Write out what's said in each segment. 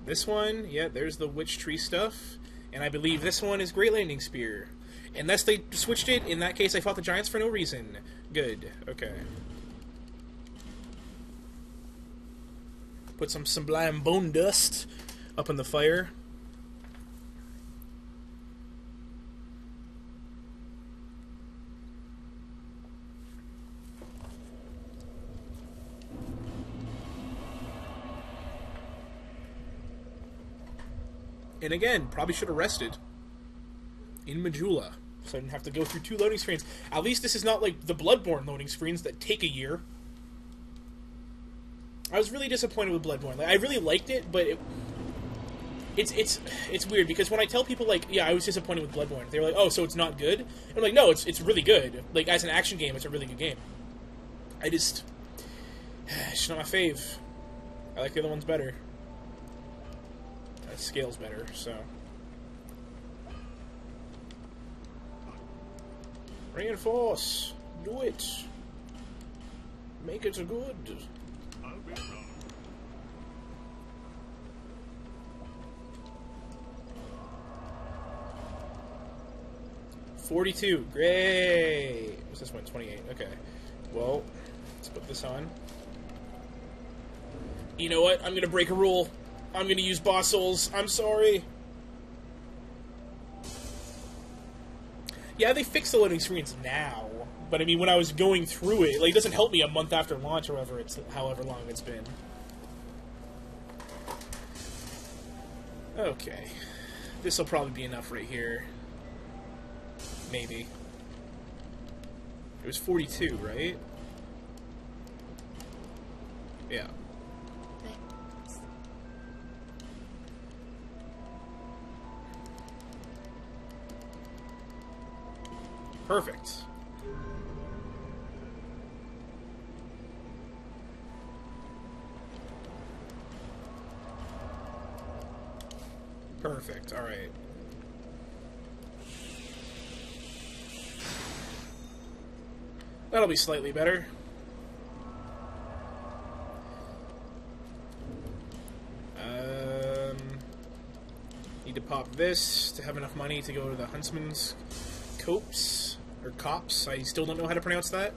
This one, yeah, there's the Witch Tree stuff. And I believe this one is Great Landing Spear. Unless they switched it, in that case I fought the giants for no reason. Good, okay. Put some sublime bone dust up in the fire. And again, probably should have rested in Majula, so I didn't have to go through 2 loading screens. At least this is not like the Bloodborne loading screens that take a year. I was really disappointed with Bloodborne. Like, I really liked it, but it's weird, because when I tell people, like, yeah, I was disappointed with Bloodborne, they're like, oh, so it's not good? And I'm like, no, it's really good. Like, as an action game, it's a really good game. It's just not my fave. I like the other ones better. Scale's better, so. Reinforce! Do it! Make it a good! 42, great! What's this one? 28, okay. Well, let's put this on. You know what? I'm gonna break a rule. I'm gonna use boss souls. I'm sorry. Yeah, they fixed the loading screens now, but I mean, when I was going through it, like, it doesn't help me a month after launch, or however long it's been. Okay, this will probably be enough right here. Maybe. It was 42, right? Yeah. Perfect. Perfect, alright. That'll be slightly better. Need to pop this to have enough money to go to the Huntsman's Copse. Or Cops, I still don't know how to pronounce that.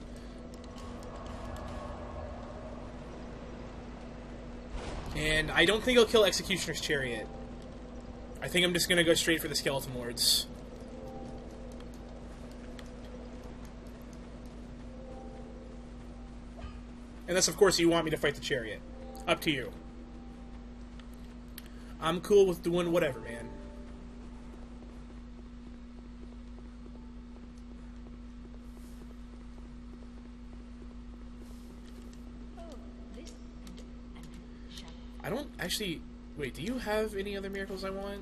And I don't think I'll kill Executioner's Chariot. I think I'm just gonna go straight for the Skeleton Lords. Unless, of course, you want me to fight the Chariot. Up to you. I'm cool with doing whatever, man. I don't actually... Wait, do you have any other miracles I want?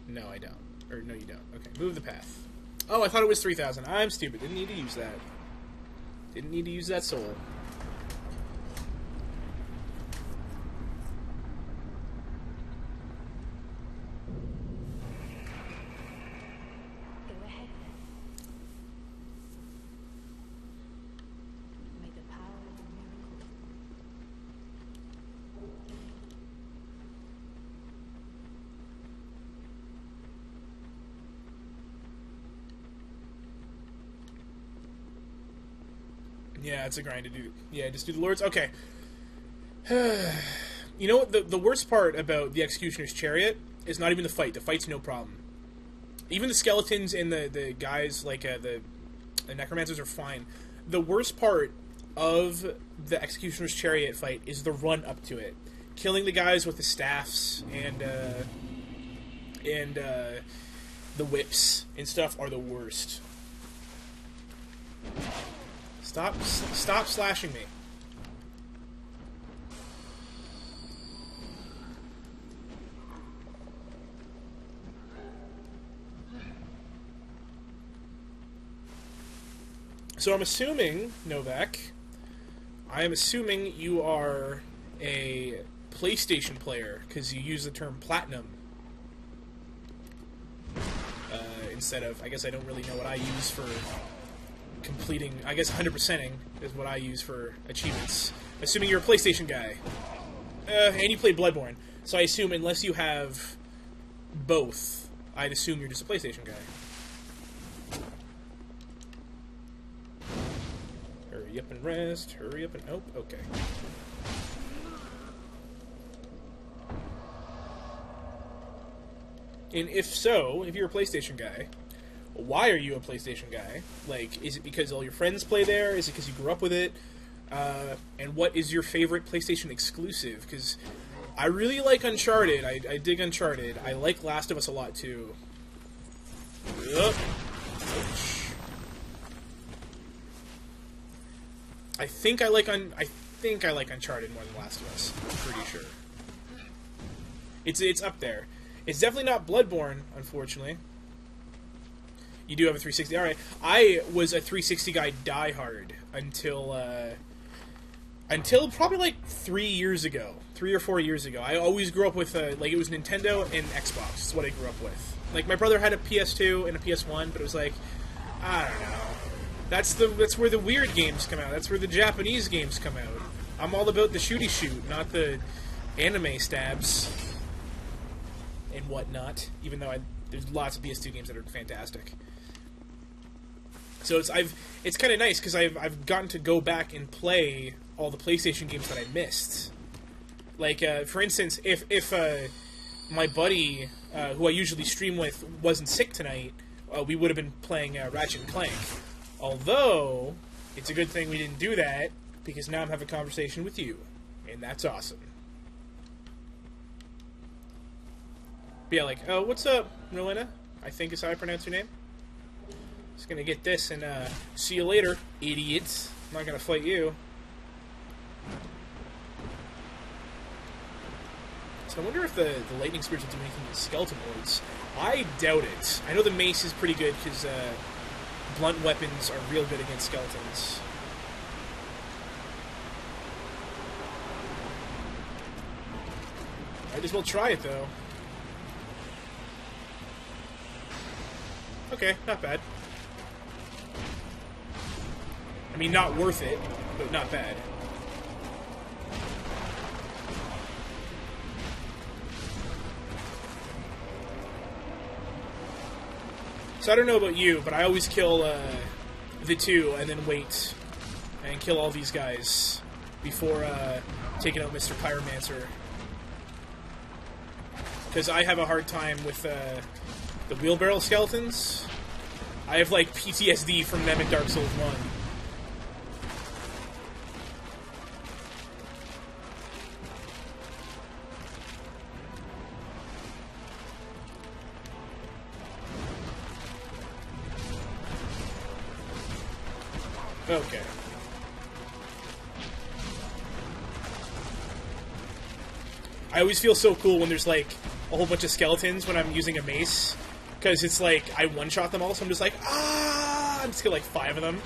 No, I don't. Or, no, you don't. Okay, move the path. Oh, I thought it was 3,000. I'm stupid. Didn't need to use that. Didn't need to use that soul. Yeah, it's a grind to do. Yeah, just do the Lords. Okay. You know what? The worst part about the Executioner's Chariot is not even the fight. The fight's no problem. Even the skeletons and the guys, like the Necromancers, are fine. The worst part of the Executioner's Chariot fight is the run up to it. Killing the guys with the staffs and the whips and stuff are the worst. Stop slashing me. So I'm assuming, Novak, I am assuming you are a PlayStation player, because you use the term platinum. Instead of, I guess I don't really know what I use for completing, I guess 100%ing is what I use for achievements. Assuming you're a PlayStation guy. And you played Bloodborne, so I assume unless you have both, I'd assume you're just a PlayStation guy. Hurry up and rest. Hurry up and... Oh, okay. And if so, if you're a PlayStation guy, why are you a PlayStation guy? Like, is it because all your friends play there? Is it because you grew up with it? And what is your favorite PlayStation exclusive? Because I really like Uncharted. I dig Uncharted. I like Last of Us a lot, too. Ugh. I think I like Uncharted more than Last of Us. I'm pretty sure. It's up there. It's definitely not Bloodborne, unfortunately. You do have a 360. All right, I was a 360 guy diehard until probably like 3 years ago, 3 or 4 years ago. I always grew up with like it was Nintendo and Xbox. That's what I grew up with. Like my brother had a PS2 and a PS1, but it was like I don't know. That's where the weird games come out. That's where the Japanese games come out. I'm all about the shooty shoot, not the anime stabs and whatnot. Even though there's lots of PS2 games that are fantastic. So it's kind of nice because I've gotten to go back and play all the PlayStation games that I missed. Like for instance, if my buddy who I usually stream with wasn't sick tonight, we would have been playing Ratchet and Clank. Although it's a good thing we didn't do that because now I'm having a conversation with you, and that's awesome. But yeah, like, oh, what's up, Rowena? I think is how I pronounce your name. Just gonna get this and see you later, idiots. I'm not gonna fight you. So I wonder if the lightning spears will do anything to skeleton lords. I doubt it. I know the mace is pretty good because blunt weapons are real good against skeletons. Might as well try it though. Okay, not bad. I mean, not worth it, but not bad. So I don't know about you, but I always kill the two and then wait and kill all these guys before taking out Mr. Pyromancer. Because I have a hard time with the wheelbarrow skeletons. I have, like, PTSD from them in Dark Souls 1. Okay. I always feel so cool when there's, like, a whole bunch of skeletons when I'm using a mace. Because it's like, I one-shot them all, so I'm just like, ah! I'm just kill like 5 of them.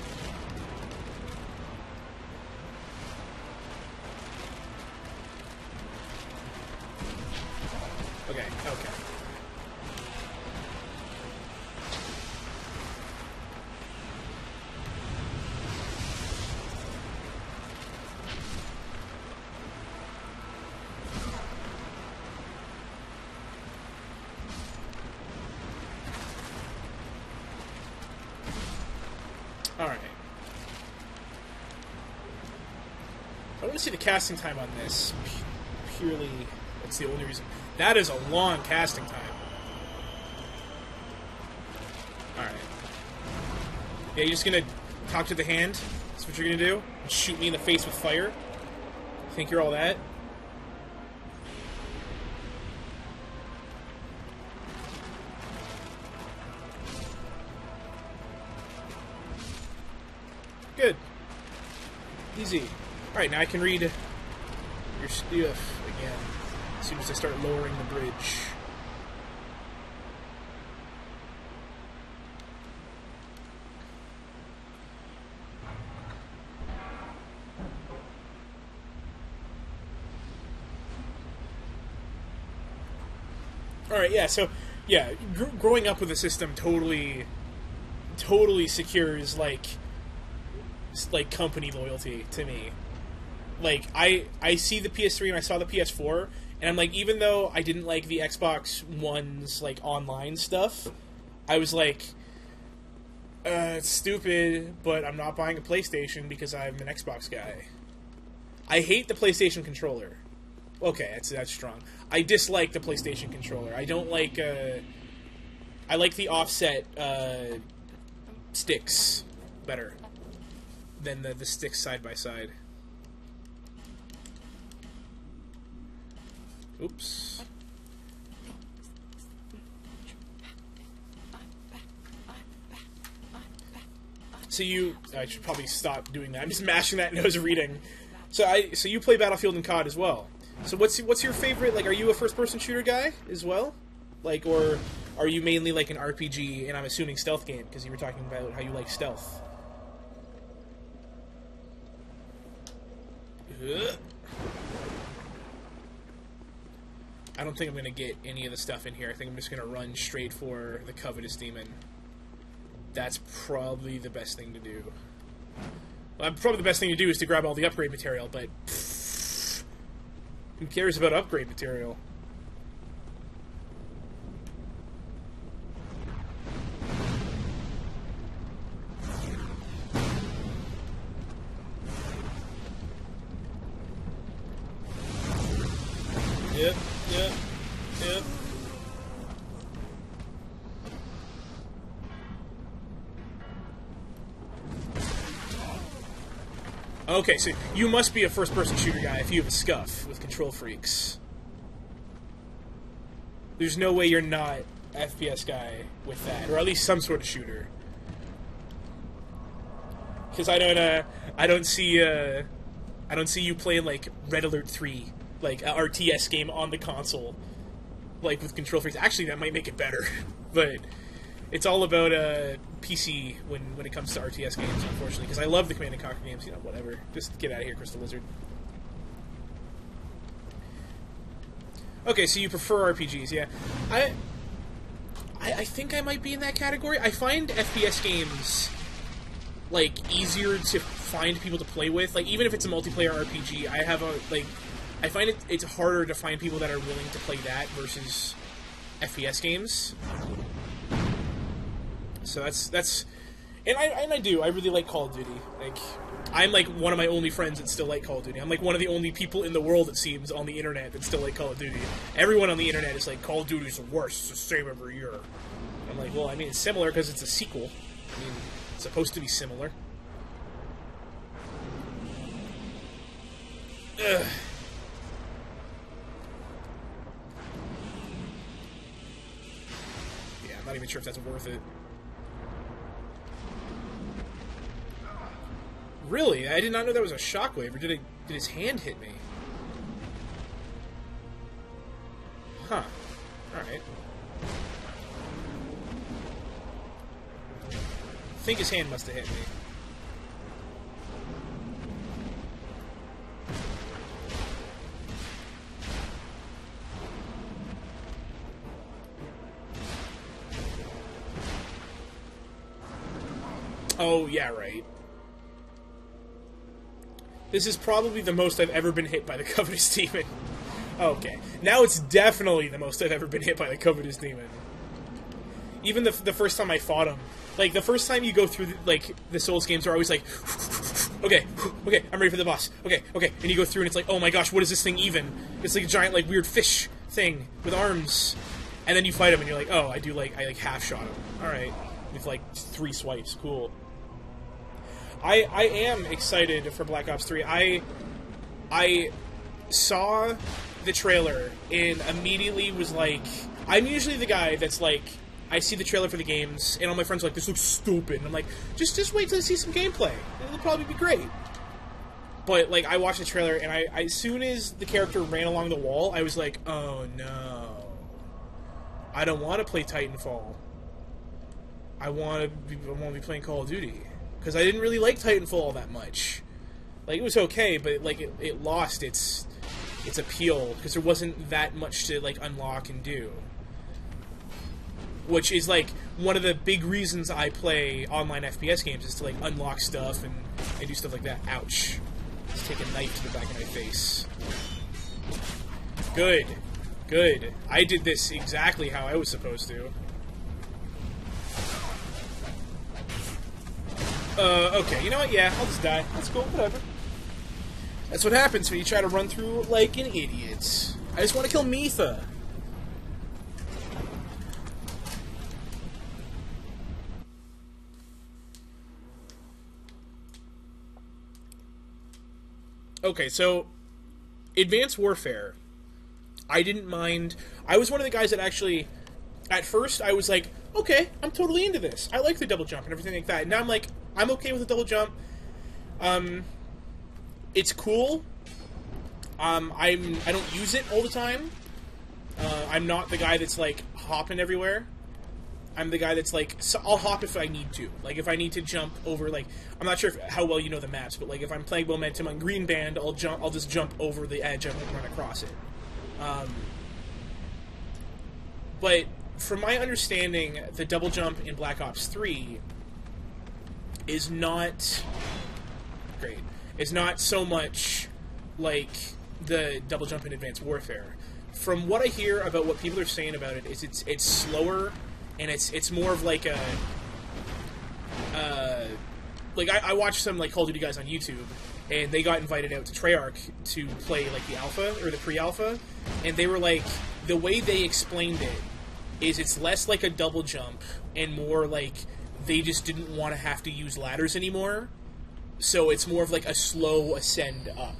Okay, okay. Alright. I want to see the casting time on this. Purely, that's the only reason. That is a long casting time. Alright. Yeah, you're just gonna talk to the hand? That's what you're gonna do? And shoot me in the face with fire? Think you're all that? Good. Easy. Alright, now I can read your stuff again as soon as I start lowering the bridge. Alright, yeah, so, yeah, growing up with a system totally secures, like company loyalty to me. Like, I see the PS3 and I saw the PS4, and I'm like, even though I didn't like the Xbox One's, like, online stuff, I was like, it's stupid, but I'm not buying a PlayStation because I'm an Xbox guy. I hate the PlayStation controller. Okay, that's strong. I dislike the PlayStation controller. I don't like, I like the offset, sticks better than the sticks side by side. Oops. So I should probably stop doing that. I'm just mashing that nose reading. So you play Battlefield and COD as well. So what's your favorite, like, are you a first-person shooter guy as well? Like, or are you mainly like an RPG, and I'm assuming stealth game, because you were talking about how you like stealth. I don't think I'm going to get any of the stuff in here. I think I'm just going to run straight for the Covetous Demon. That's probably the best thing to do. Well, probably the best thing to do is to grab all the upgrade material, but who cares about upgrade material? Yep. Okay, so you must be a first-person shooter guy if you have a scuff with control freaks. There's no way you're not FPS guy with that, or at least some sort of shooter. Because I don't see you playing like Red Alert 3, like a RTS game on the console, like with control freaks. Actually, that might make it better, but it's all about PC when it comes to RTS games, unfortunately. Because I love the Command & Conquer games, whatever. Just get out of here, Crystal Lizard. Okay, so you prefer RPGs, yeah. I think I might be in that category. I find FPS games, like, easier to find people to play with. Like, even if it's a multiplayer RPG, I find it's harder to find people that are willing to play that versus FPS games. So that's and I do. I really like Call of Duty. Like, I'm like one of my only friends that still like Call of Duty. I'm like one of the only people in the world, it seems, on the internet that still like Call of Duty. Everyone on the internet is like, Call of Duty's the worst. It's the same every year. I'm like, well, I mean, it's similar because it's a sequel. I mean, it's supposed to be similar. Ugh. Yeah, I'm not even sure if that's worth it. Really? I did not know that was a shockwave, or did his hand hit me? Huh. Alright. I think his hand must have hit me. Oh, yeah, right. This is probably the most I've ever been hit by the Covetous Demon. Okay. Now it's definitely the most I've ever been hit by the Covetous Demon. Even the first time I fought him. Like, the first time you go through, the Souls games are always like, okay, I'm ready for the boss. Okay. And you go through and it's like, oh my gosh, what is this thing even? It's like a giant, like, weird fish thing with arms. And then you fight him and you're like, oh, I half shot him. Alright. With, 3 swipes. Cool. I am excited for Black Ops 3. I saw the trailer and immediately was like... I'm usually the guy that's like... I see the trailer for the games, and all my friends are like, this looks stupid. And I'm like, just wait till you see some gameplay. It'll probably be great. But, I watched the trailer, and I as soon as the character ran along the wall, I was like, oh no. I don't want to play Titanfall. I want to be playing Call of Duty. Because I didn't really like Titanfall all that much. It was okay, but, it lost its appeal, because there wasn't that much to, unlock and do. Which is, one of the big reasons I play online FPS games, is to, unlock stuff and do stuff like that. Ouch. to take a knife to the back of my face. Good. Good. I did this exactly how I was supposed to. Okay, you know what? Yeah, I'll just die. That's cool, whatever. That's what happens when you try to run through like an idiot. I just want to kill Mitha. Okay, so Advanced Warfare, I didn't mind. I was one of the guys that actually, at first, I was like, okay, I'm totally into this. I like the double jump and everything like that. And now I'm like, I'm okay with the double jump. It's cool. I don't use it all the time. I'm not the guy that's like hopping everywhere. I'm the guy that's like, so I'll hop if I need to. Like, if I need to jump over, like, I'm not sure how well you know the maps, but like, if I'm playing Momentum on Green Band, I'll just jump over the edge and run across it. But from my understanding, the double jump in Black Ops 3 is not great. It's not so much like the double jump in Advanced Warfare. From what I hear about what people are saying about it, is it's slower, and it's more of like a like I watched some like Call of Duty guys on YouTube, and they got invited out to Treyarch to play like the alpha or the pre-alpha, and they were like, the way they explained it is it's less like a double jump and more like they just didn't want to have to use ladders anymore, so it's more of like a slow ascend up.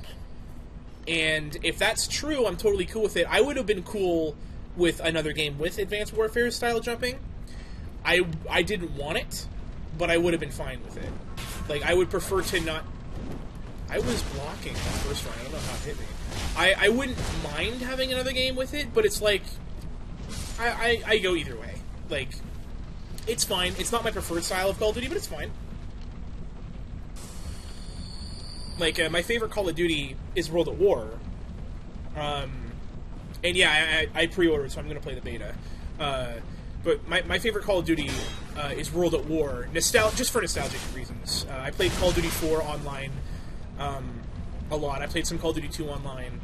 And if that's true, I'm totally cool with it. I would have been cool with another game with Advanced Warfare style jumping. I didn't want it, but I would have been fine with it. Like, I would prefer to not... I was blocking the first round. I don't know how it hit me. I wouldn't mind having another game with it, but it's like... I go either way. Like, it's fine. It's not my preferred style of Call of Duty, but it's fine. Like, my favorite Call of Duty is World at War. And yeah, I pre-ordered, so I'm going to play the beta. But my favorite Call of Duty is World at War, just for nostalgic reasons. I played Call of Duty 4 online a lot. I played some Call of Duty 2 online,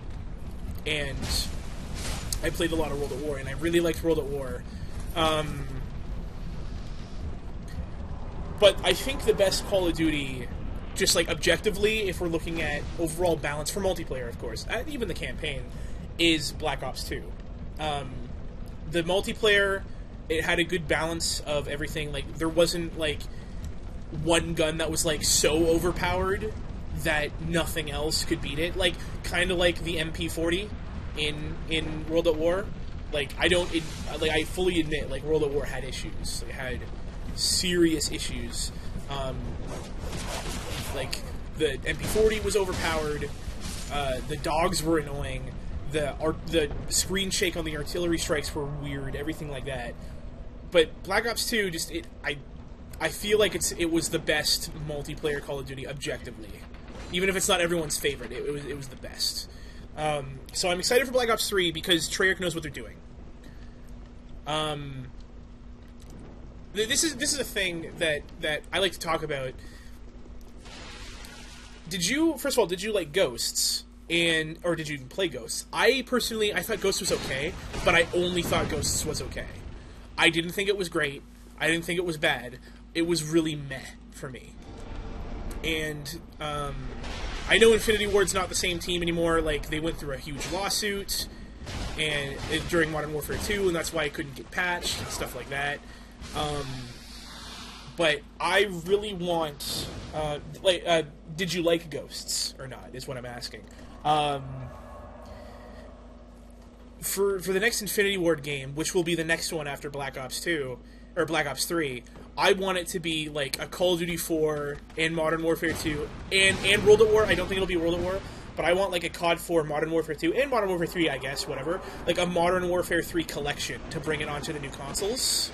and I played a lot of World at War, and I really liked World at War. But I think the best Call of Duty, just like objectively, if we're looking at overall balance for multiplayer, of course, even the campaign, is Black Ops 2. The multiplayer, it had a good balance of everything. Like, there wasn't like one gun that was like so overpowered that nothing else could beat it. Like, kind of like the MP40 in World at War. Like, I fully admit, like, World at War had issues. It had serious issues. Like, the MP40 was overpowered. The dogs were annoying. The screen shake on the artillery strikes were weird. Everything like that. But Black Ops 2, I feel like it was the best multiplayer Call of Duty objectively. Even if it's not everyone's favorite, it was the best. So I'm excited for Black Ops 3 because Treyarch knows what they're doing. This is a thing that I like to talk about. First of all, did you like Ghosts? Or did you play Ghosts? I thought Ghosts was okay, but I only thought Ghosts was okay. I didn't think it was great. I didn't think it was bad. It was really meh for me. And, I know Infinity Ward's not the same team anymore. Like, they went through a huge lawsuit and during Modern Warfare 2, and that's why it couldn't get patched and stuff like that. But I really want, did you like Ghosts or not, is what I'm asking. For the next Infinity Ward game, which will be the next one after Black Ops 2, or Black Ops 3, I want it to be like a Call of Duty 4 and Modern Warfare 2 and World at War. I don't think it'll be World at War, but I want like a COD 4, Modern Warfare 2, and Modern Warfare 3, I guess, whatever. Like a Modern Warfare 3 collection to bring it onto the new consoles.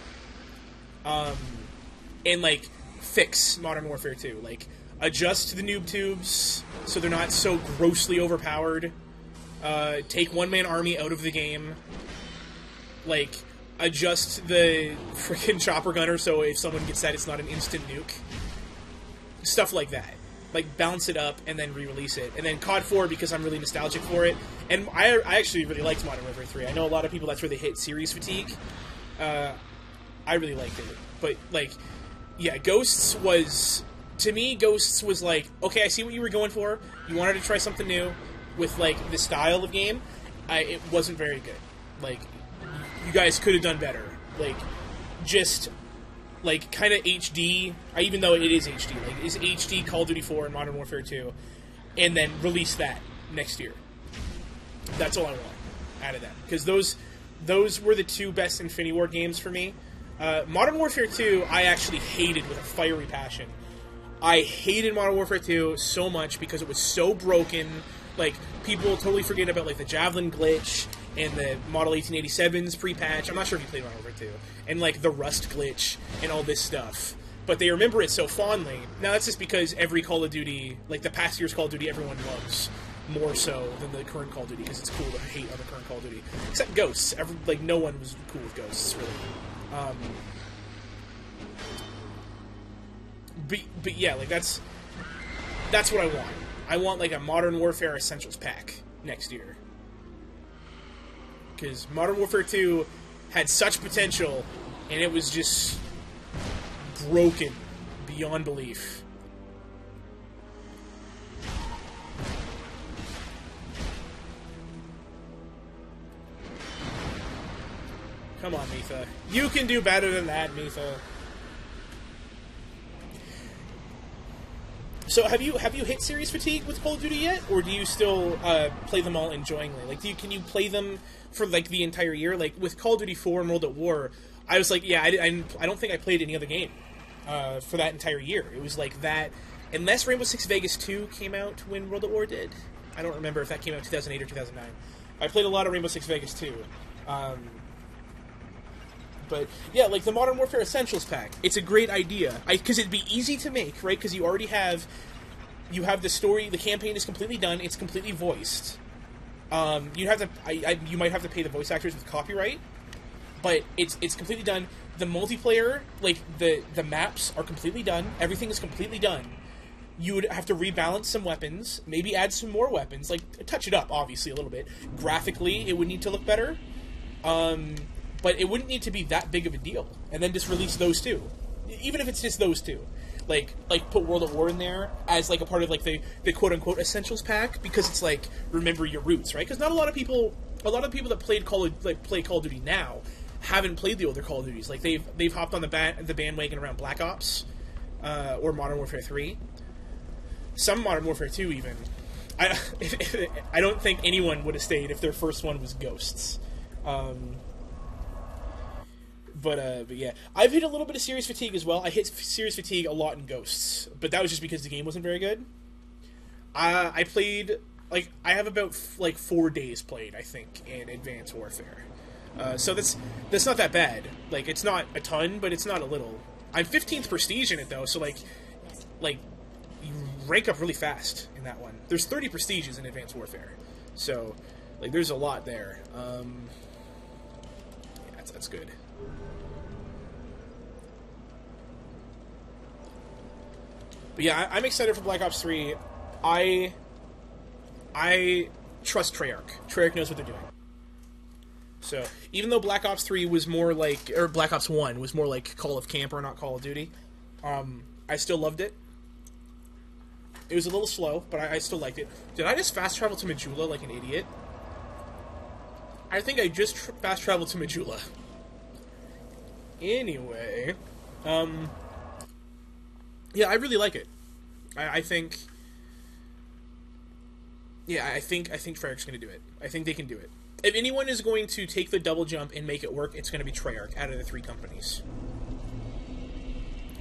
And like fix Modern Warfare 2. Like adjust the noob tubes so they're not so grossly overpowered. Take one-man army out of the game. Like, adjust the freaking chopper gunner so if someone gets that, it's not an instant nuke. Stuff like that. like bounce it up and then re-release it. And then COD 4 because I'm really nostalgic for it. And I actually really liked Modern Warfare 3. I know a lot of people that's where they hit series fatigue. I really liked it. But like, yeah, Ghosts was, to me, Ghosts was like, okay, I see what you were going for. You wanted to try something new with like the style of game. It wasn't very good. Like, you guys could have done better. Like, just like kind of HD, even though it is HD, like is HD Call of Duty 4 and Modern Warfare 2, and then release that next year. That's all I want out of that, because those were the two best Infinity Ward games for me. Modern Warfare 2, I actually hated with a fiery passion. I hated Modern Warfare 2 so much because it was so broken. Like, people totally forget about like the Javelin glitch and the Model 1887's pre-patch. I'm not sure if you played Modern Warfare 2. And, like, the Rust glitch and all this stuff. But they remember it so fondly. Now, that's just because every Call of Duty, like, the past year's Call of Duty, everyone loves more so than the current Call of Duty, because it's cool to hate on the current Call of Duty. Except Ghosts. Like, no one was cool with Ghosts, really. But yeah, like, that's what I want. I want, like, a Modern Warfare Essentials pack next year. Because Modern Warfare 2 had such potential, and it was just broken beyond belief. Come on, Mitha. You can do better than that, Mitha. So have you hit series fatigue with Call of Duty yet, or do you still play them all enjoyingly? Like, can you play them for like the entire year? Like with Call of Duty 4 and World at War, I was like, yeah, I don't think I played any other game for that entire year. It was like that, unless Rainbow Six Vegas 2 came out when World at War did. I don't remember if that came out in 2008 or 2009. I played a lot of Rainbow Six Vegas 2. But yeah, like the Modern Warfare Essentials pack, it's a great idea. Because it'd be easy to make, right? Because you already have the story, the campaign is completely done, it's completely voiced. You have to, you might have to pay the voice actors with copyright, but it's completely done. The multiplayer, like the maps are completely done. Everything is completely done. You would have to rebalance some weapons, maybe add some more weapons, like touch it up, obviously a little bit. Graphically, it would need to look better. But it wouldn't need to be that big of a deal, and then just release those two, even if it's just those two. Like put World at War in there as like a part of like the quote unquote Essentials pack, because it's like remember your roots, right? Because not a lot of people that play Call of Duty now haven't played the older Call of Duties. Like they've hopped on the bandwagon around Black Ops or Modern Warfare 3, some Modern Warfare 2 even. I don't think anyone would have stayed if their first one was Ghosts. But yeah, I've hit a little bit of series fatigue as well. I hit series fatigue a lot in Ghosts, but that was just because the game wasn't very good. I played, like, I have about, 4 days played, I think, in Advanced Warfare. So that's not that bad. Like, it's not a ton, but it's not a little. I'm 15th Prestige in it, though, so, like, you rank up really fast in that one. There's 30 Prestiges in Advanced Warfare. So, like, there's a lot there. Yeah, that's good. But yeah, I'm excited for Black Ops 3. I trust Treyarch. Treyarch knows what they're doing. So, even though Black Ops 3 was more like, or Black Ops 1 was more like Call of Camper, not Call of Duty, I still loved it. It was a little slow, but I still liked it. Did I just fast travel to Majula like an idiot? I think I just fast traveled to Majula. Anyway, yeah, I really like it. I think Treyarch's going to do it. I think they can do it. If anyone is going to take the double jump and make it work, it's going to be Treyarch out of the three companies.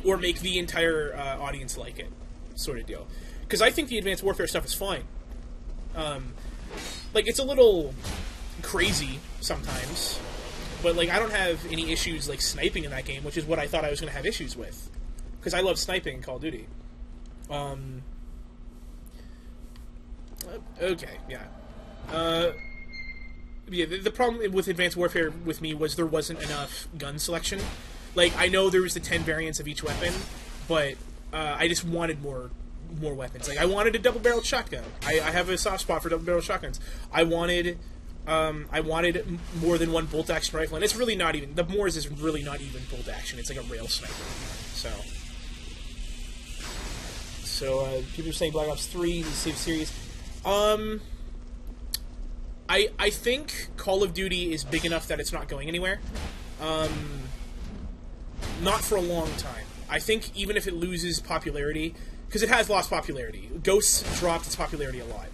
Or make the entire audience like it, sort of deal. Because I think the Advanced Warfare stuff is fine. Like, it's a little crazy sometimes, but, like, I don't have any issues, like, sniping in that game, which is what I thought I was going to have issues with. Because I love sniping in Call of Duty. Okay, yeah. Yeah, the problem with Advanced Warfare with me was there wasn't enough gun selection. Like, I know there was the 10 variants of each weapon, but I just wanted more more weapons. Like, I wanted a double-barreled shotgun. I have a soft spot for double-barreled shotguns. I wanted more than one bolt-action rifle, and it's really not even... The Moors is really not even bolt-action. It's like a rail sniper. So people are saying Black Ops 3, the same series. I think Call of Duty is big enough that it's not going anywhere. Not for a long time. I think even if it loses popularity, because it has lost popularity. Ghosts dropped its popularity a lot.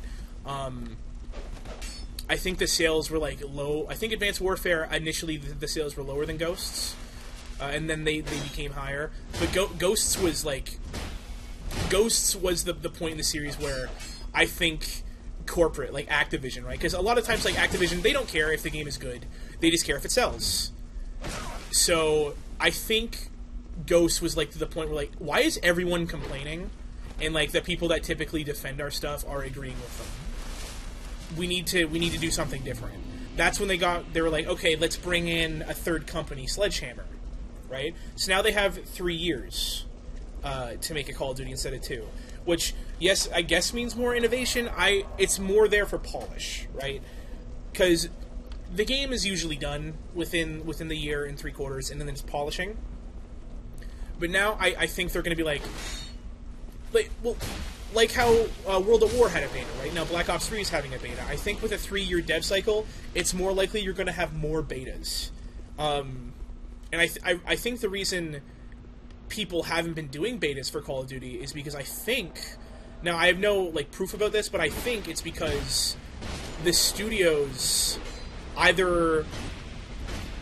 I think the sales were like low. I think Advanced Warfare initially the sales were lower than Ghosts, and then they became higher. But Ghosts was like the point in the series where I think corporate, like Activision, right? Because a lot of times, like Activision, they don't care if the game is good; they just care if it sells. So I think Ghosts was like to the point where like, why is everyone complaining? And like the people that typically defend our stuff are agreeing with them. We need to do something different. That's when they were like, okay, let's bring in a third company, Sledgehammer, right? So now they have 3 years to make a Call of Duty instead of 2, which, yes, I guess means more innovation. It's more there for polish, right? Because the game is usually done within the year and 3 quarters, and then it's polishing. But now I think they're going to be like how World at War had a beta, right? Now Black Ops 3 is having a beta. I think with a 3-year dev cycle, it's more likely you're going to have more betas. And I think the reason people haven't been doing betas for Call of Duty is because I think... Now, I have no like proof about this, but I think it's because the studios either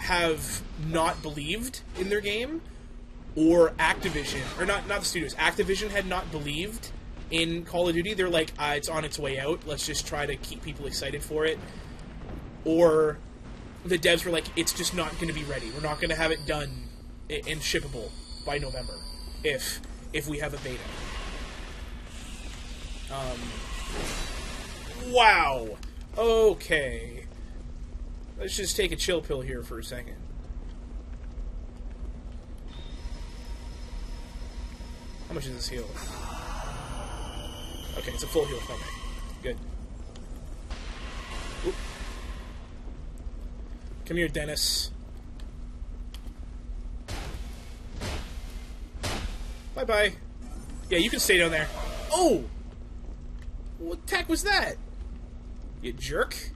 have not believed in their game, or Activision, or not the studios, Activision had not believed in Call of Duty. They're like, it's on its way out, let's just try to keep people excited for it. Or the devs were like, it's just not going to be ready. We're not going to have it done and shippable by November if we have a beta. Wow. Okay. Let's just take a chill pill here for a second. How much is this heal? Okay, it's a full heal. Okay, good. Oop. Come here, Dennis. Bye-bye. Yeah, you can stay down there. Oh! What the heck was that? You jerk.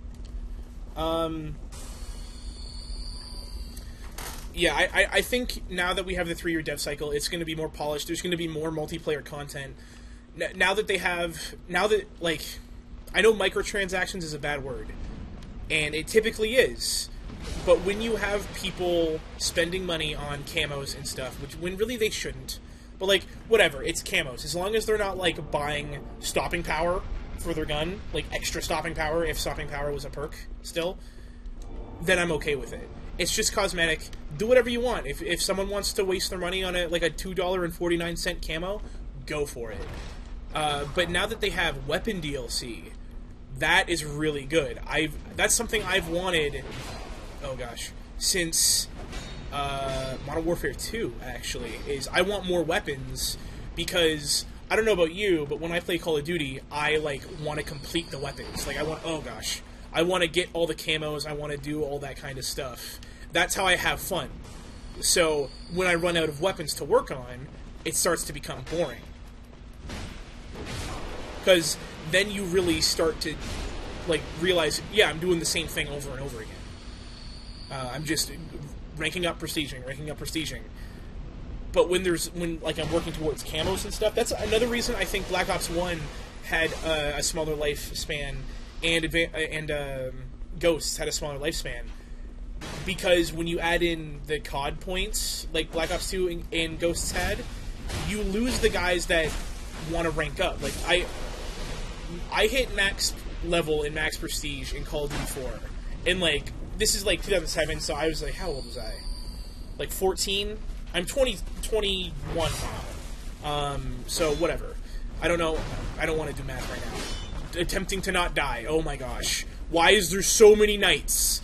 Yeah, I think now that we have the 3-year dev cycle, it's going to be more polished. There's going to be more multiplayer content. Now that, like, I know microtransactions is a bad word, and it typically is, but when you have people spending money on camos and stuff, when really they shouldn't, but, like, whatever, it's camos. As long as they're not, like, buying stopping power for their gun, like, extra stopping power, if stopping power was a perk still, then I'm okay with it. It's just cosmetic. Do whatever you want. If someone wants to waste their money on a $2.49 camo, go for it. But now that they have weapon DLC, that is really good. That's something I've wanted, oh gosh, since Modern Warfare 2, actually, is I want more weapons, because I don't know about you, but when I play Call of Duty, I want to complete the weapons. I want to get all the camos, I want to do all that kind of stuff. That's how I have fun. So, when I run out of weapons to work on, it starts to become boring. Because then you really start to, realize, yeah, I'm doing the same thing over and over again. I'm just ranking up prestiging. But when I'm working towards camos and stuff, that's another reason I think Black Ops 1 had a smaller lifespan, and Ghosts had a smaller lifespan, because when you add in the COD points, like Black Ops 2 and Ghosts had, you lose the guys that want to rank up. I hit max level in max prestige in Call of Duty 4, and this is 2007, so I was how old was I? 14? I'm 21 now. So whatever. I don't know. I don't want to do math right now. Attempting to not die. Oh my gosh. Why is there so many nights?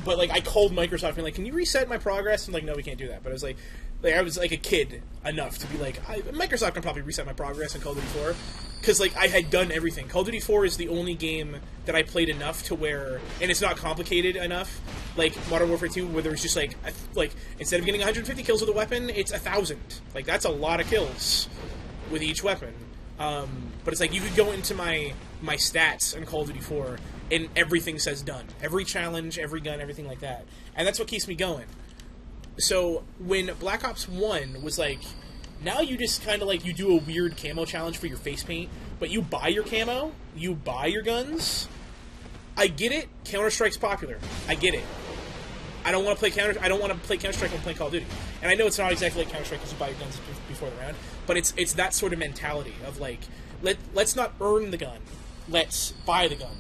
But like I called Microsoft and like, can you reset my progress? And like, no, we can't do that. But I was like I was like a kid enough to be like, Microsoft can probably reset my progress in Call of Duty 4 because like I had done everything. Call of Duty 4 is the only game that I played enough to where, and it's not complicated enough. Like Modern Warfare 2, where there's just like instead of getting 150 kills with a weapon, it's 1,000. Like that's a lot of kills with each weapon. But it's like you could go into my stats in Call of Duty 4 and everything says done. Every challenge, every gun, everything like that. And that's what keeps me going. So when Black Ops 1 was like, now you just kind of like, you do a weird camo challenge for your face paint, but you buy your camo, you buy your guns. I get it. Counter-Strike's popular. I get it. I don't want to play Counter-Strike when playing Call of Duty. And I know it's not exactly like Counter-Strike because you buy your guns before the round, but it's that sort of mentality of like, let's not earn the gun. Let's buy the gun.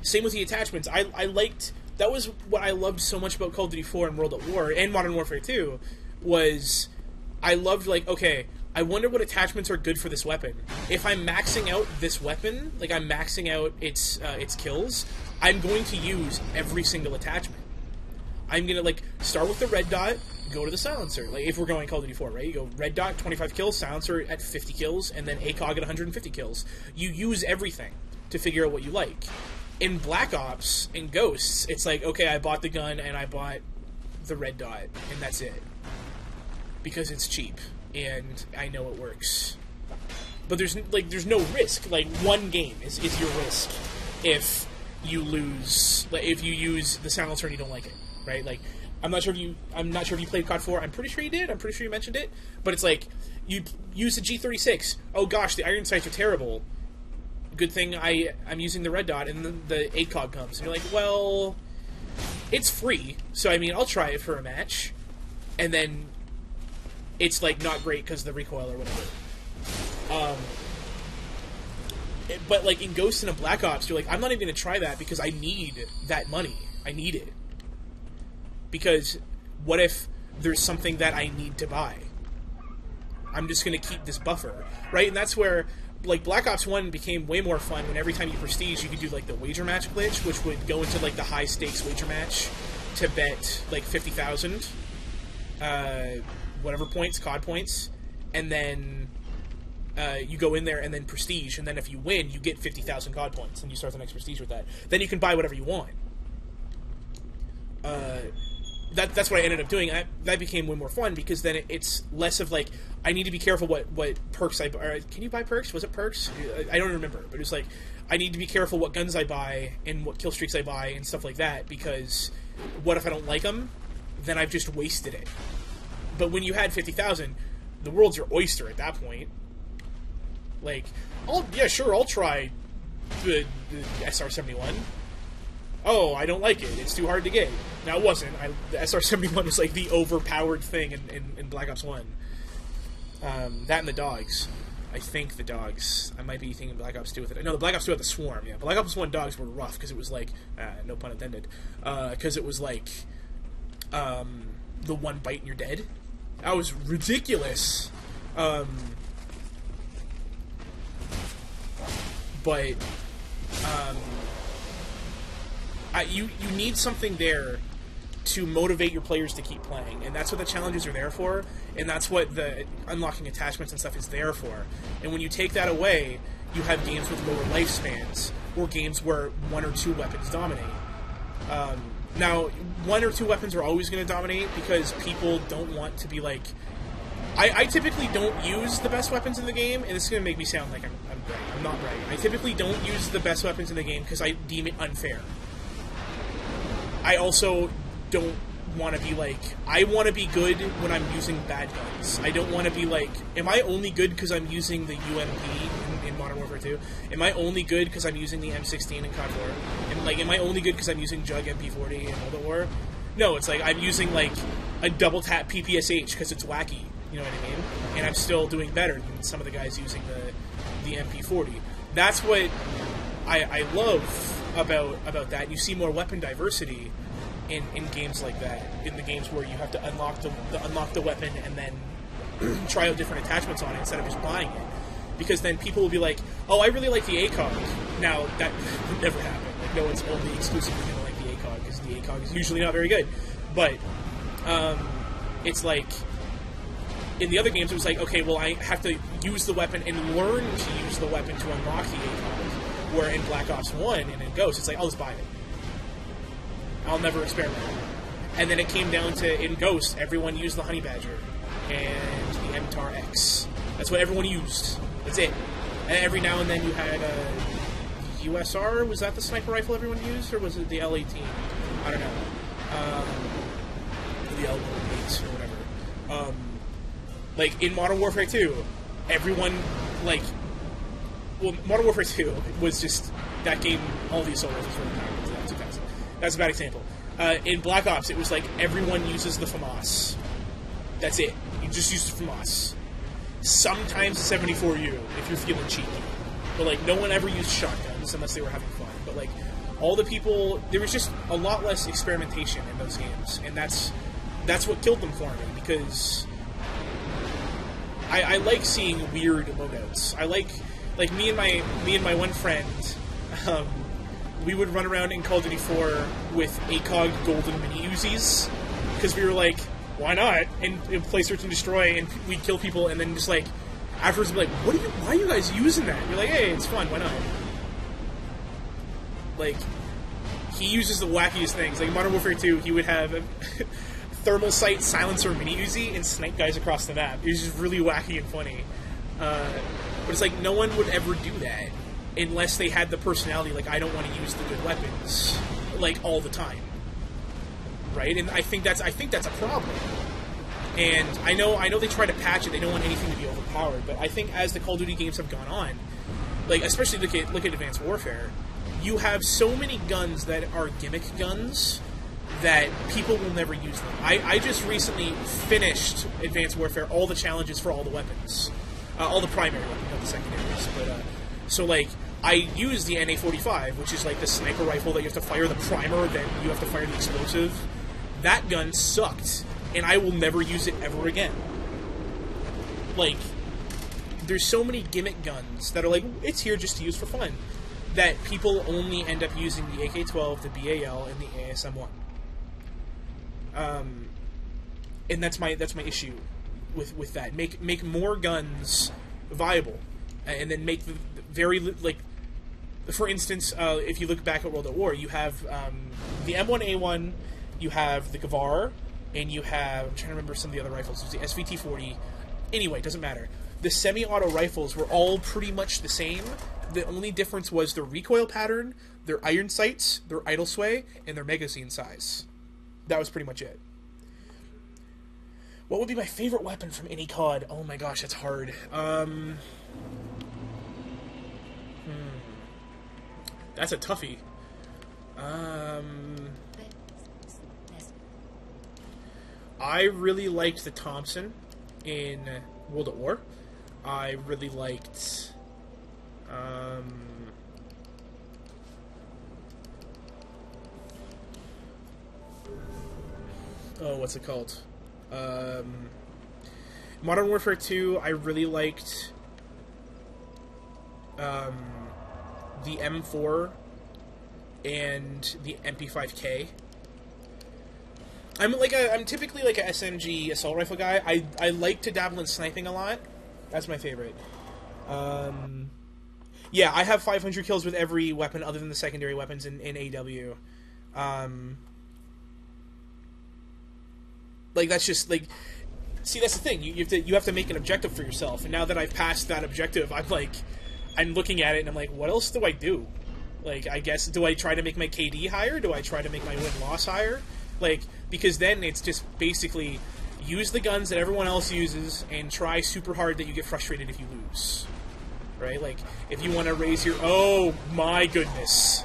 Same with the attachments. I liked... That was what I loved so much about Call of Duty 4 and World at War, and Modern Warfare 2, was I loved, like, okay, I wonder what attachments are good for this weapon. If I'm maxing out this weapon, like I'm maxing out its kills, I'm going to use every single attachment. I'm going to, like, start with the red dot, go to the silencer. Like, if we're going Call of Duty 4, right? You go red dot, 25 kills, silencer at 50 kills, and then ACOG at 150 kills. You use everything to figure out what you like. In Black Ops, in Ghosts, it's like, okay, I bought the gun and I bought the red dot, and that's it. Because it's cheap, and I know it works. But there's no risk. Like, one game is your risk if you lose, like, if you use the silencer and you don't like it, right? Like, I'm not sure if you played COD 4. I'm pretty sure you did. I'm pretty sure you mentioned it. But it's like, you use the G36. Oh gosh, the iron sights are terrible. Good thing I'm using the red dot, and then the ACOG comes. And you're like, well, it's free, so I mean, I'll try it for a match. And then it's like not great because the recoil or whatever. But like in Ghost and in Black Ops, you're like, I'm not even going to try that because I need that money. I need it. Because what if there's something that I need to buy? I'm just going to keep this buffer, right? And that's where, like, Black Ops 1 became way more fun when every time you prestige, you could do, like, the wager match glitch, which would go into, like, the high-stakes wager match to bet, like, 50,000, whatever points, COD points, and then you go in there and then prestige, and then if you win, you get 50,000 COD points, and you start the next prestige with that. Then you can buy whatever you want. That's what I ended up doing. That became way more fun because then it's less of like, I need to be careful what perks I buy. Or, can you buy perks? Was it perks? I don't remember. But it's like, I need to be careful what guns I buy and what kill streaks I buy and stuff like that because what if I don't like them? Then I've just wasted it. But when you had 50,000, the world's your oyster at that point. Like, I'll try the SR-71. Oh, I don't like it. It's too hard to get. Now, it wasn't. The SR-71 was, like, the overpowered thing in Black Ops 1. That and the dogs. I think the dogs. I might be thinking Black Ops 2 with it. No, the Black Ops 2 had the swarm, yeah. Black Ops 1 dogs were rough, because it was, like... no pun intended. Because it was, like... the one bite and you're dead. That was ridiculous. But... you need something there to motivate your players to keep playing, and that's what the challenges are there for, and that's what the unlocking attachments and stuff is there for. And when you take that away, you have games with lower lifespans, or games where one or two weapons dominate. Now, one or two weapons are always going to dominate because people don't want to be like... I typically don't use the best weapons in the game, and this is going to make me sound like I'm bright. I'm not bright. I typically don't use the best weapons in the game because I deem it unfair. I also don't want to be like... I want to be good when I'm using bad guns. I don't want to be like... Am I only good because I'm using the UMP in Modern Warfare 2? Am I only good because I'm using the M16 in COD 4? And, like, am I only good because I'm using Jug MP40 in World at War? No, it's like I'm using, like, a double-tap PPSH because it's wacky. You know what I mean? And I'm still doing better than some of the guys using the MP40. That's what I love about that. You see more weapon diversity in games like that. In the games where you have to unlock the weapon and then try out different attachments on it instead of just buying it. Because then people will be like, oh, I really like the ACOG. Now, that would never happen. Like, no one's only exclusively going to like the ACOG, because the ACOG is usually not very good. But it's like, in the other games, it was like, okay, well, I have to use the weapon and learn to use the weapon to unlock the ACOG. Where in Black Ops 1 and in Ghost, it's like, I'll just buy it. I'll never experiment. And then it came down to, in Ghost, everyone used the Honey Badger and the MTAR X. That's what everyone used. That's it. And every now and then you had USR. Was that the sniper rifle everyone used, or was it the L-18? I don't know. The L-8 or whatever. Like, in Modern Warfare 2, everyone, like... Well, Modern Warfare 2 was just... That game, all the assault rifles were powerful. That's too fast. That's a bad example. In Black Ops, it was like, everyone uses the FAMAS. That's it. You just use the FAMAS. Sometimes the 74U, if you're feeling cheeky. But, like, no one ever used shotguns unless they were having fun. But, like, all the people... There was just a lot less experimentation in those games. And that's what killed them for me, because... I like seeing weird loadouts. I like me and my one friend, we would run around in Call of Duty 4 with ACOG golden mini Uzis, because we were like, why not? And play Search and Destroy, and we'd kill people, and then just like afterwards be like, why are you guys using that? And you're like, hey, it's fun, why not? Like, he uses the wackiest things. Like Modern Warfare 2, he would have a thermal sight silencer mini Uzi and snipe guys across the map. It was just really wacky and funny. But it's like, no one would ever do that unless they had the personality, like, I don't want to use the good weapons, like, all the time. Right? And I think that's a problem. And I know they try to patch it, they don't want anything to be overpowered, but I think as the Call of Duty games have gone on, like, especially look at Advanced Warfare, you have so many guns that are gimmick guns that people will never use them. I just recently finished Advanced Warfare, all the challenges for all the weapons. All the primary weapons, not the secondaries. But, so, like, I use the NA-45, which is, like, the sniper rifle that you have to fire the primer, then you have to fire the explosive. That gun sucked, and I will never use it ever again. Like, there's so many gimmick guns that are like, it's here just to use for fun, that people only end up using the AK-12, the BAL, and the ASM-1. And that's my issue with that. Make more guns viable, and then make the very, like, for instance, if you look back at World at War, you have the M1A1, you have the Gavar, and you have, I'm trying to remember some of the other rifles. There's the SVT-40. Anyway, it doesn't matter. The semi-auto rifles were all pretty much the same. The only difference was their recoil pattern, their iron sights, their idle sway, and their magazine size. That was pretty much it. What would be my favorite weapon from any COD? Oh my gosh, that's hard. That's a toughie. I really liked the Thompson in World at War. I really liked... what's it called? Modern Warfare 2, I really liked the M4 and the MP5K. I'm typically like a SMG assault rifle guy. I like to dabble in sniping a lot. That's my favorite. Yeah, I have 500 kills with every weapon other than the secondary weapons in AW. Like, that's just, like... See, that's the thing. You have to make an objective for yourself. And now that I've passed that objective, I'm looking at it and I'm like, what else do I do? Like, I guess, do I try to make my KD higher? Do I try to make my win-loss higher? Like, because then it's just basically use the guns that everyone else uses and try super hard that you get frustrated if you lose. Right? Like, if you want to raise your... Oh, my goodness.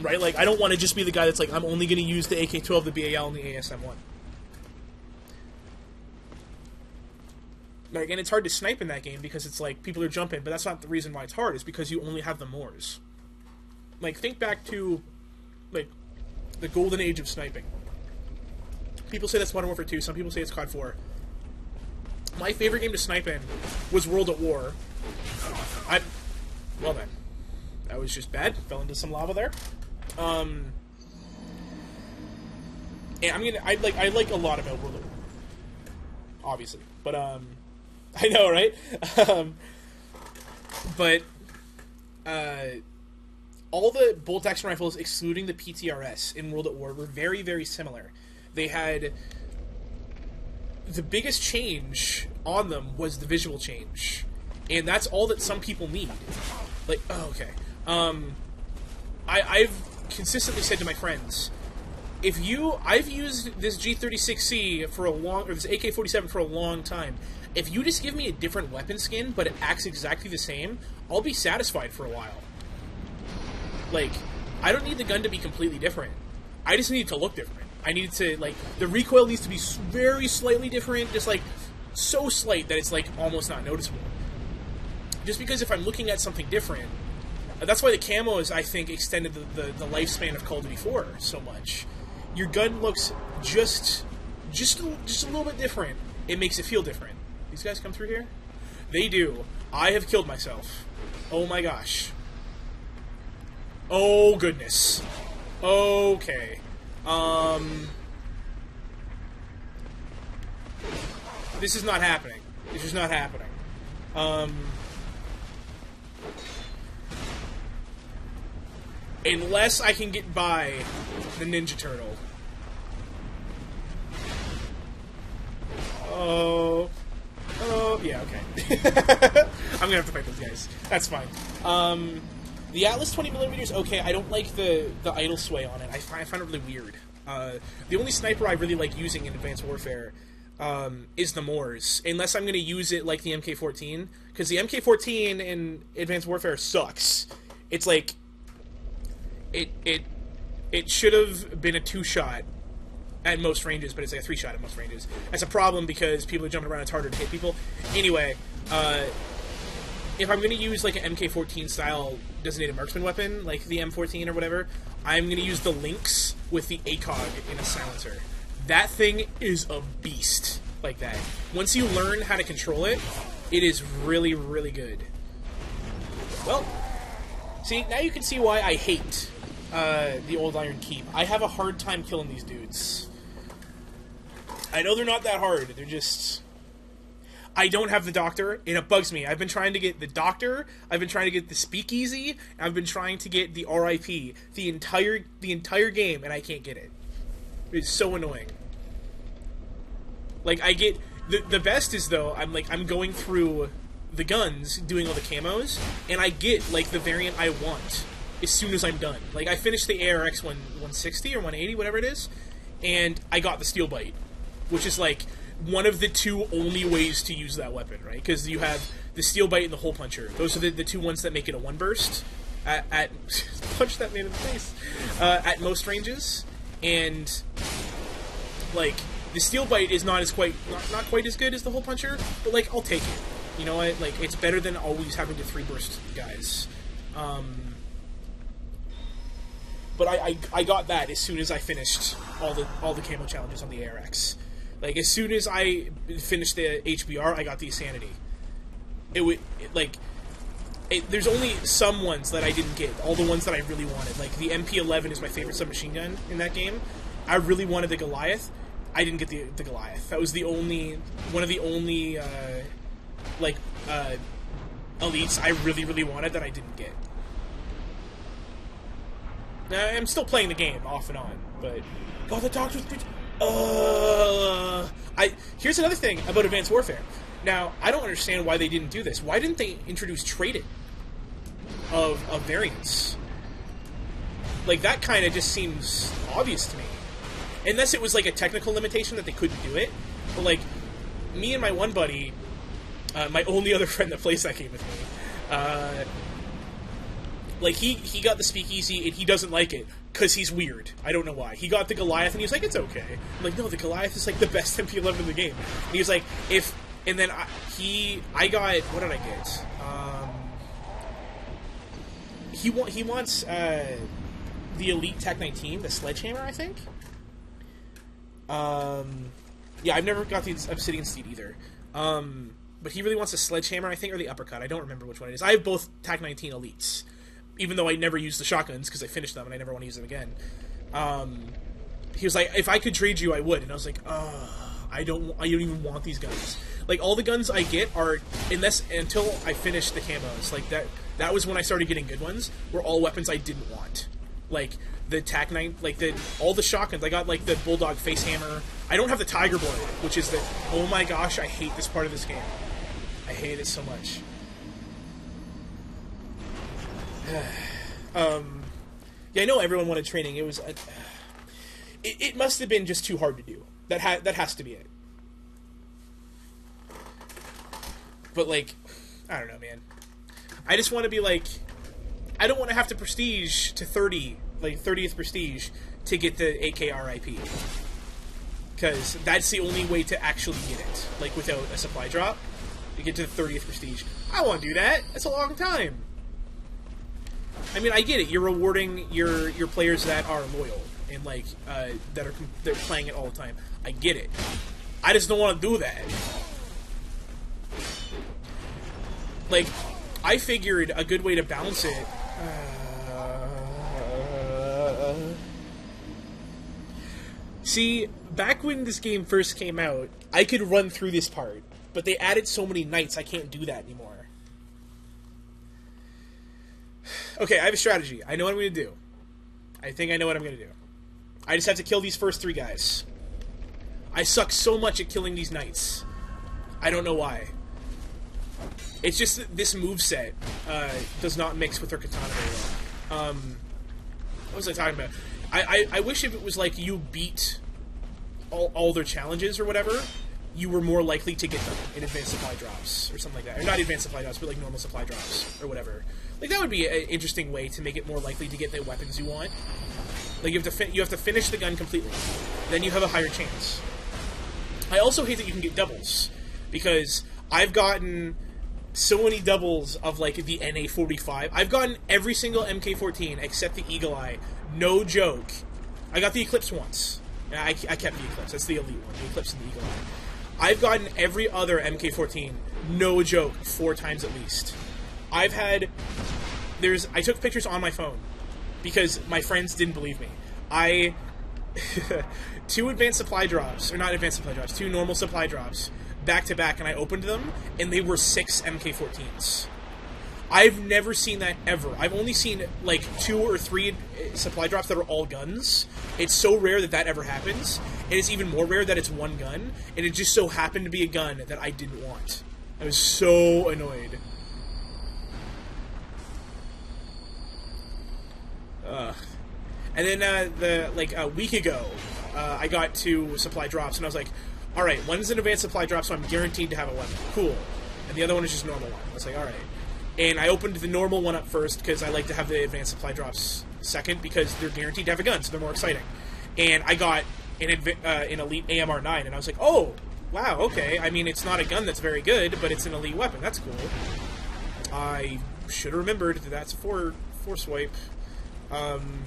Right? Like, I don't want to just be the guy that's like, I'm only going to use the AK-12, the BAL, and the ASM-1. Like, and it's hard to snipe in that game because it's like, people are jumping, but that's not the reason why it's hard. It's because you only have the Moors. Like, think back to, like, the golden age of sniping. People say that's Modern Warfare 2, some people say it's COD 4. My favorite game to snipe in was World at War. Well then. was just bad. Fell into some lava there. And I like a lot about World of War, obviously, but I know, right? But all the bolt action rifles, excluding the PTRS in World at War, were very, very similar. They had the biggest change on them was the visual change, and that's all that some people need. Like, oh, okay. I've consistently said to my friends, I've used this G36C for a long, or this AK-47 for a long time. If you just give me a different weapon skin, but it acts exactly the same, I'll be satisfied for a while. Like, I don't need the gun to be completely different. I just need it to look different. I need it to, like, the recoil needs to be very slightly different, just, like, so slight that it's, like, almost not noticeable. Just because if I'm looking at something different, that's why the camos, I think, extended the lifespan of Call of Duty 4 so much. Your gun looks just a little bit different. It makes it feel different. These guys come through here? They do. I have killed myself. Oh my gosh. Oh goodness. Okay. This is not happening. This is not happening. Unless I can get by the Ninja Turtle. Oh, yeah, okay. I'm gonna have to fight those guys. That's fine. The Atlas 20mm, okay, I don't like the idle sway on it. I find it really weird. The only sniper I really like using in Advanced Warfare is the Moors, unless I'm gonna use it like the MK14, because the MK14 in Advanced Warfare sucks. It's like, it should have been a 2-shot at most ranges, but it's like a 3-shot at most ranges. That's a problem because people are jumping around, it's harder to hit people. Anyway, if I'm going to use like an MK14 style designated marksman weapon, like the M14 or whatever, I'm going to use the Lynx with the ACOG in a silencer. That thing is a beast like that. Once you learn how to control it, it is really, really good. Well, see, now you can see why I hate the Old Iron Keep. I have a hard time killing these dudes. I know they're not that hard. They're just... I don't have the Doctor, and it bugs me. I've been trying to get the Doctor, I've been trying to get the Speakeasy, and I've been trying to get the RIP the entire game, and I can't get it. It's so annoying. Like, I get... The best is, though, I'm going through the guns, doing all the camos, and I get, like, the variant I want as soon as I'm done. Like, I finished the ARX 160 or 180, whatever it is, and I got the Steel Bite, which is, like, one of the two only ways to use that weapon, right? Because you have the Steel Bite and the Hole Puncher. Those are the two ones that make it a one burst at punch that man in the face at most ranges. And like the Steel Bite is not quite as good as the Hole Puncher, but like I'll take it. You know what? Like it's better than always having to 3-burst guys. But I got that as soon as I finished all the camo challenges on the ARX. Like, as soon as I finished the HBR, I got the Insanity. There's only some ones that I didn't get. All the ones that I really wanted. Like, the MP11 is my favorite submachine gun in that game. I really wanted the Goliath. I didn't get the Goliath. That was one of the only, elites I really, really wanted that I didn't get. Now, I'm still playing the game, off and on, but... God, the Doctor's... Here's another thing about Advanced Warfare. Now, I don't understand why they didn't do this. Why didn't they introduce trading of variants? Like, that kind of just seems obvious to me. Unless it was, like, a technical limitation that they couldn't do it. But, like, me and my one buddy, my only other friend that plays that game with me, like, he got the Speakeasy, and he doesn't like it, because he's weird. I don't know why. He got the Goliath, and he was like, it's okay. I'm like, no, the Goliath is, like, the best MP11 in the game. And he was like, and then I got, what did I get? He wants, the Elite Tech 19, the Sledgehammer, I think? Yeah, I've never got the Obsidian Steed either. But he really wants the Sledgehammer, I think, or the Uppercut. I don't remember which one it is. I have both TAC 19 Elites. even though I never used the shotguns because I finished them and I never want to use them again. He was like, if I could trade you, I would. And I was like, I don't even want these guns. Like, all the guns I get are, until I finish the camos, like, that was when I started getting good ones, were all weapons I didn't want. Like, the TAC-9, like, all the shotguns. I got, like, the Bulldog face hammer. I don't have the Tiger Blood, which is the, oh my gosh, I hate this part of this game. I hate it so much. Yeah, I know everyone wanted training. It was, it must have been just too hard to do. That has to be it. But, like, I don't know, man. I just want to be, like, I don't want to have to prestige to 30, like, 30th prestige to get the AK RIP. Because that's the only way to actually get it. Like, without a supply drop, to get to the 30th prestige. I want to do that. That's a long time. I mean, I get it. You're rewarding your players that are loyal and, like, they're playing it all the time. I get it. I just don't want to do that. Like, I figured a good way to balance it... See, back when this game first came out, I could run through this part, but they added so many nights, I can't do that anymore. Okay, I have a strategy. I know what I'm going to do. I think I know what I'm going to do. I just have to kill these first 3 guys. I suck so much at killing these knights. I don't know why. It's just that this moveset does not mix with her katana very well. What was I talking about? I wish if it was like you beat all their challenges or whatever, you were more likely to get them in advanced supply drops or something like that. Or not advanced supply drops, but like normal supply drops or whatever. Like, that would be an interesting way to make it more likely to get the weapons you want. Like, you have to finish the gun completely. Then you have a higher chance. I also hate that you can get doubles, because I've gotten so many doubles of, like, the NA-45. I've gotten every single MK-14 except the Eagle Eye. No joke. I got the Eclipse once. I kept the Eclipse. That's the elite one. The Eclipse and the Eagle Eye. I've gotten every other MK-14, no joke, 4 times at least. I've had... I took pictures on my phone, because my friends didn't believe me. 2 advanced supply drops, or not advanced supply drops, 2 normal supply drops, back to back, and I opened them, and they were 6 MK-14s. I've never seen that ever. I've only seen, like, 2 or 3 supply drops that are all guns. It's so rare that ever happens, and it's even more rare that it's one gun, and it just so happened to be a gun that I didn't want. I was so annoyed. And then, a week ago, I got 2 supply drops, and I was like, alright, one's an advanced supply drop, so I'm guaranteed to have a weapon. Cool. And the other one is just normal one. I was like, alright. And I opened the normal one up first, because I like to have the advanced supply drops second, because they're guaranteed to have a gun, so they're more exciting. And I got an elite AMR-9, and I was like, oh, wow, okay. I mean, it's not a gun that's very good, but it's an elite weapon. That's cool. I should have remembered that that's a 4 swipe. I'm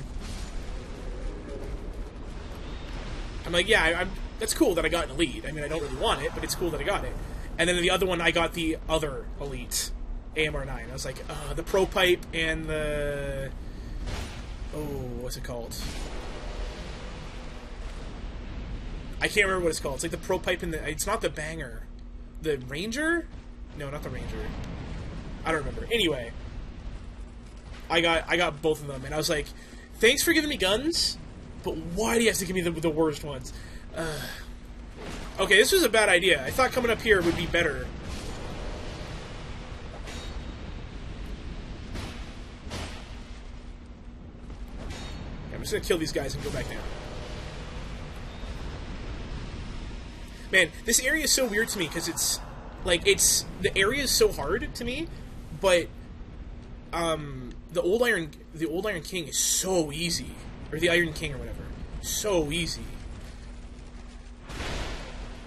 like, yeah, that's cool that I got an elite. I mean, I don't really want it, but it's cool that I got it. And then the other one, I got the other elite AMR-9. I was like, the Pro Pipe and the... Oh, what's it called? I can't remember what it's called. It's like the Pro Pipe and the... It's not the Banger. The Ranger? No, not the Ranger. I don't remember. Anyway, I got both of them, and I was like, thanks for giving me guns, but why do you have to give me the worst ones? Okay, this was a bad idea. I thought coming up here would be better. I'm just gonna kill these guys and go back down. Man, this area is so weird to me, because it's... Like, the area is so hard to me, but... The Old Iron King is so easy. Or the Iron King or whatever. So easy.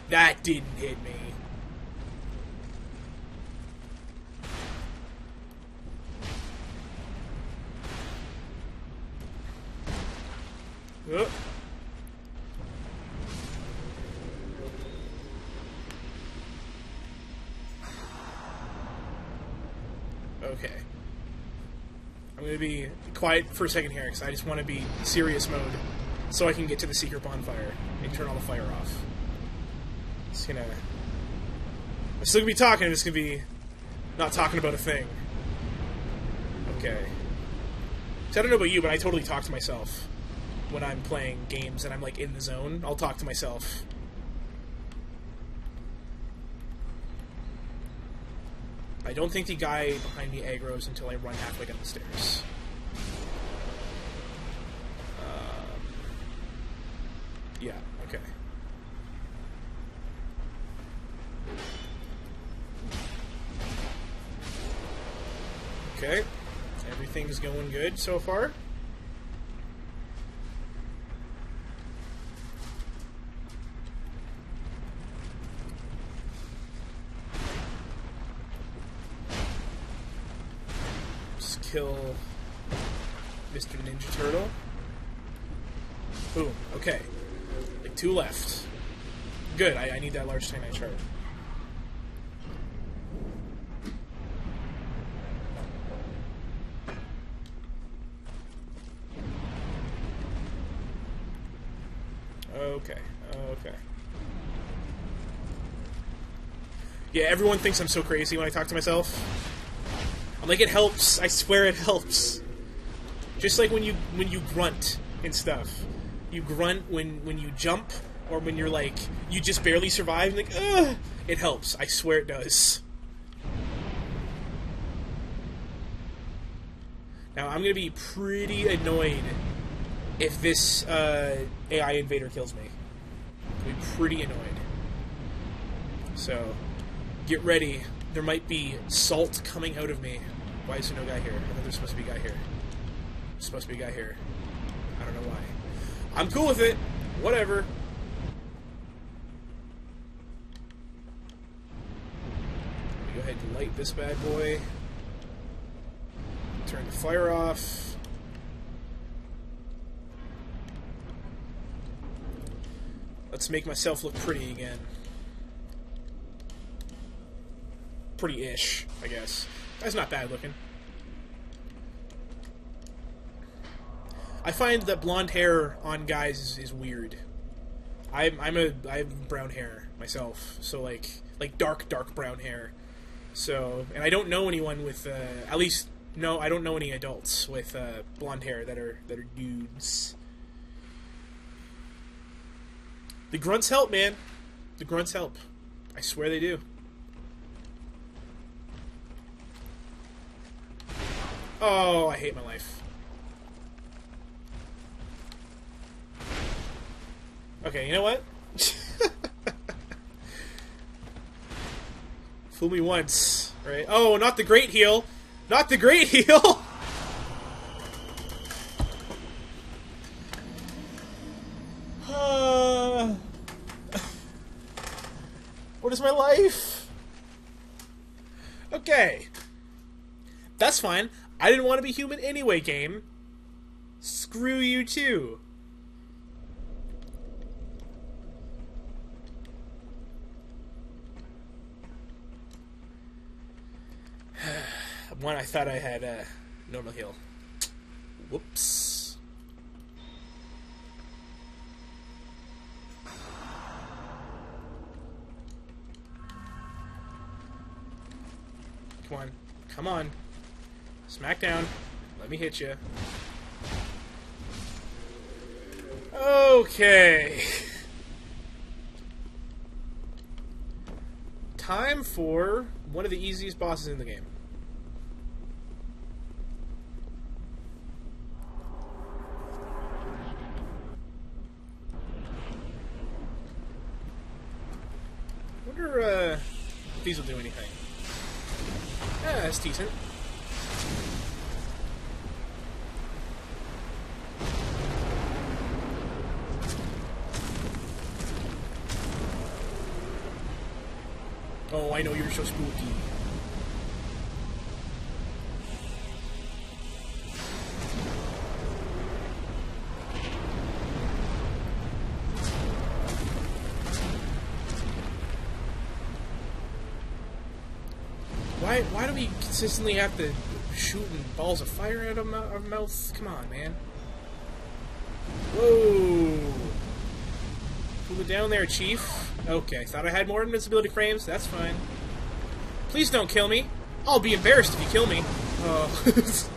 That didn't hit me. Oh. Okay. I'm going to be quiet for a second here, because I just want to be serious mode, so I can get to the secret bonfire and turn all the fire off. Just gonna... I'm still going to be talking, I'm just going to be not talking about a thing. Okay. So I don't know about you, but I totally talk to myself when I'm playing games and I'm, like, in the zone. I'll talk to myself. I don't think the guy behind me aggroes until I run halfway down the stairs. Yeah, okay. Okay. Everything's going good so far. Kill Mr. Ninja Turtle. Boom. Okay. Like 2 left. Good. I need that large Titanite shard. Okay. Okay. Yeah, everyone thinks I'm so crazy when I talk to myself. I'm like, it helps. I swear it helps. Just like when you grunt and stuff. You grunt when you jump, or when you're like, you just barely survive, and like, ugh! It helps. I swear it does. Now, I'm gonna be pretty annoyed if this AI invader kills me. I'll be pretty annoyed. So, get ready. There might be salt coming out of me. Why is there no guy here? I thought there's supposed to be a guy here. There's supposed to be a guy here. I don't know why. I'm cool with it. Whatever. Let me go ahead and light this bad boy. Turn the fire off. Let's make myself look pretty again. Pretty-ish, I guess. That's not bad looking. I find that blonde hair on guys is weird. I have brown hair myself, so like dark brown hair. So, and I don't know anyone with at least no, I don't know any adults with blonde hair that are dudes. The grunts help, man. The grunts help. I swear they do. Oh, I hate my life. Okay, you know what? Fool me once, right? Oh, not the great heal! Not the great heal! What is my life? Okay. That's fine. I didn't want to be human anyway, game. Screw you too. One, I thought I had a normal heal. Whoops. Come on. Come on. Smack down. Let me hit you. Okay. Time for one of the easiest bosses in the game. Wonder if these will do anything. Yeah, that's decent. Oh, I know, you're so spooky. Why do we consistently have to shooting balls of fire out of our mouth. Come on, man. Whoa. Cool it down there, Chief. Okay, thought I had more invincibility frames. That's fine. Please don't kill me. I'll be embarrassed if you kill me. Oh.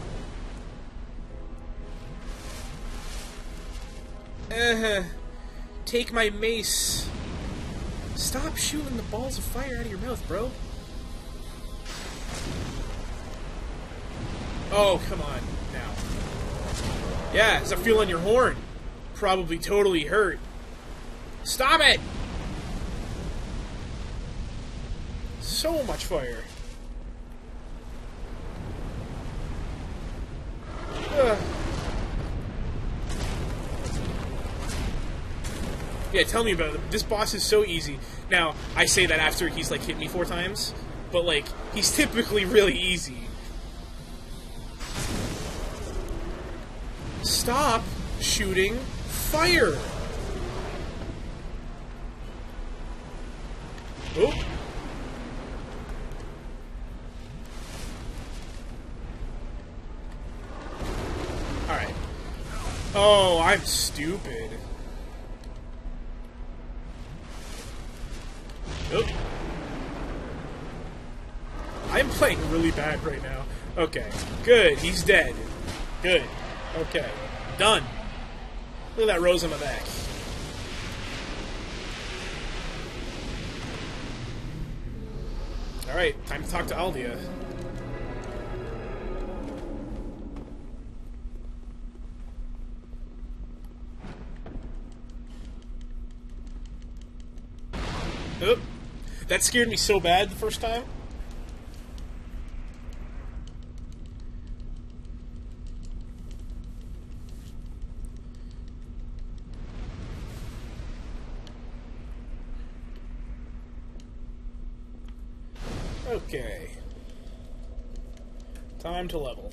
Take my mace. Stop shooting the balls of fire out of your mouth, bro. Oh, come on, now. Yeah, how's it feel on your horn? Probably totally hurt. Stop it! So much fire. Ugh. Yeah, tell me about it. This boss is so easy. Now, I say that after he's, like, hit me 4 times, but, like, he's typically really easy. Stop shooting fire! Oh. Alright. Oh, I'm stupid. Oh. I'm playing really bad right now. Okay. Good. He's dead. Good. Okay. Done. Look at that rose on my back. Alright, time to talk to Aldia. Oop. That scared me so bad the first time. Okay. Time to level.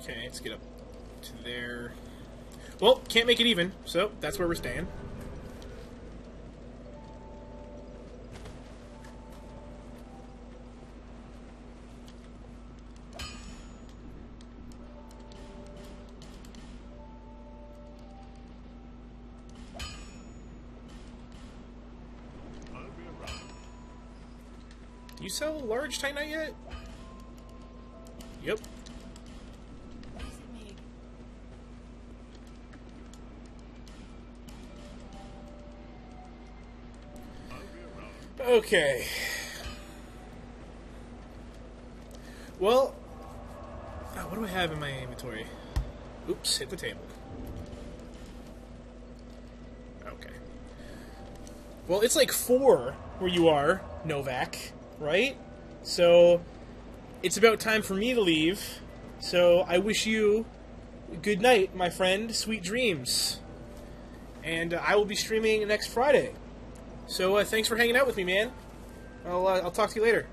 Okay, let's get up to there. Well, can't make it even, so that's where we're staying. Do you sell a large Titanite yet? Yep. Okay. Well, what do I have in my inventory? Oops, hit the table. Okay. Well, it's like 4 where you are, Novak, right? So, it's about time for me to leave. So, I wish you good night, my friend. Sweet dreams. And I will be streaming next Friday. So, thanks for hanging out with me, man. I'll talk to you later.